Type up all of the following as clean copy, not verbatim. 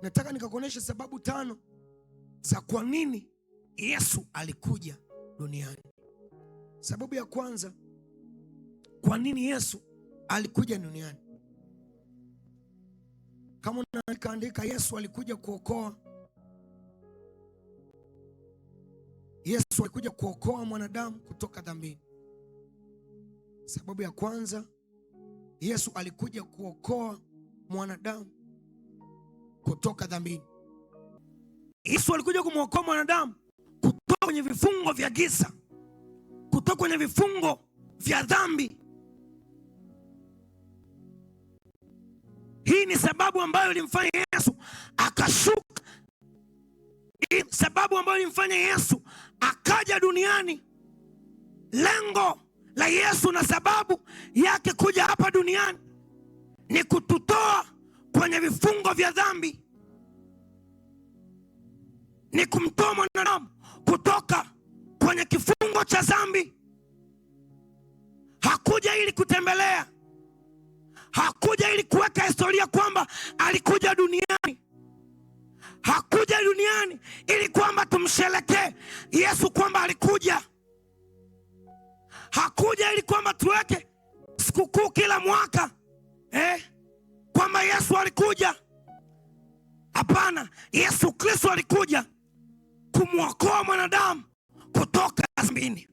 Nataka nikakuonesha sababu 5 za kwa nini Yesu alikuja duniani. Sababu ya kwanza, kwa nini Yesu alikuja duniani? Kama unaandika, Yesu alikuja kuokoa. Yesu alikuja kuokoa mwanadamu kutoka dhambini. Sababu ya kwanza, Yesu alikuja kuokoa mwanadamu kutoka dhambini. Yesu alikuja kumwokoa mwanadamu kutoka kwenye vifungo vya giza, kutoka kwenye vifungo vya dhambi. Hii ni sababu ambayo ilimfanya Yesu akashuka. Hii sababu ambayo ilimfanya Yesu akaja duniani. Lengo la Yesu na sababu yake kuja hapa duniani ni kututoa kwenye vifungo vya dhambi, ni kumtoa mwanadamu kutoka kwenye kifungo cha dhambi. Hakuja ili kutembelea, hakuja ili kuweka historia kwamba alikuja duniani. Hakuja duniani ili kwamba tumsherekee Yesu kwamba alikuja. Hakuja ili kwamba tuweke sikukuu kila mwaka kwamba Yesu alikuja. Hapana, Yesu Kristo alikuja kumwokoa mwanadamu kutoka dhambini.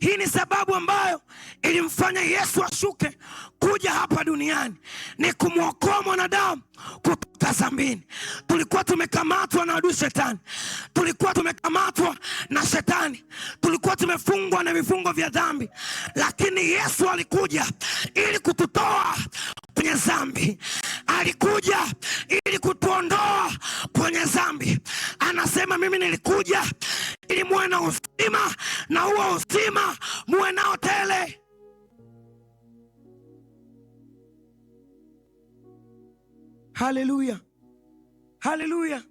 Hii ni sababu ambayo ilimfanya Yesu ashuke kuja hapa duniani, ni kumwokoa mwanadamu kutoka dhambini. Tulikuwa tumekamatwa na adui Shetani, tulikuwa tumekamatwa na Shetani, tulikuwa tumefungwa na vifungo vya dhambi, lakini Yesu alikuja ili kututoa kwenye dhambi. Alikuja ili kutuondoa kwenye dhambi. Anasema mimi nilikuja ili muwe na uzima, na huo uzima muwe nao tele. Haleluya, haleluya.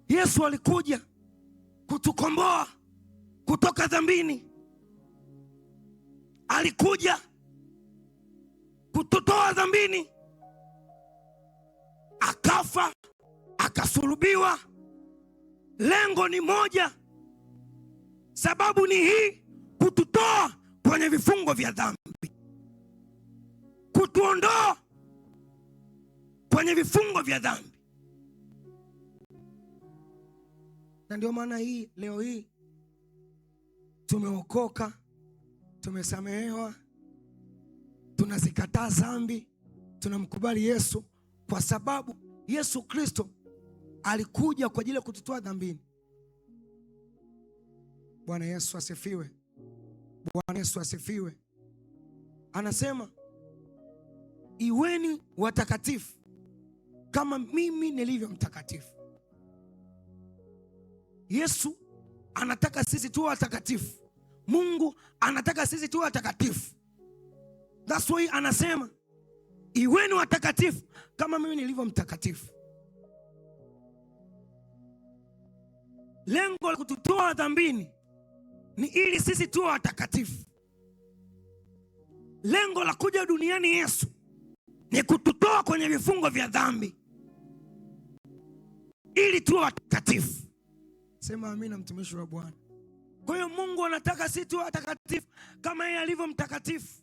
Yesu alikuja kutukomboa kutoka dhambini. Alikuja kututoa dhambini, akafa, akasulubiwa. Lengo ni moja, sababu ni hii: kututoa kwenye vifungo vya dhambi, kutuondoa kwenye vifungo vya dhambi. Na ndio maana hii leo hii tumeokoka, tumesamehewa, tunazikataa dhambi, tunamkubali Yesu, kwa sababu Yesu Kristo alikuja kwa ajili ya kututoa dhambini. Bwana Yesu asifiwe. Bwana Yesu asifiwe. Anasema iweni watakatifu kama mimi nilivyo mtakatifu. Yesu anataka sisi tuwe watakatifu. Mungu anataka sisi tuwe watakatifu. That's why anasema iweni watakatifu kama mimi nilivyo mtakatifu. Lengo la kututoa dhambini ni ili sisi tuwe watakatifu. Lengo la kuja duniani Yesu ni kututoa kwenye vifungo vya dhambi ili tuwe watakatifu. Sema amina, mtumishi wa Bwana. Kwa hiyo Mungu anataka sisi tuwe watakatifu kama yeye alivyo mtakatifu.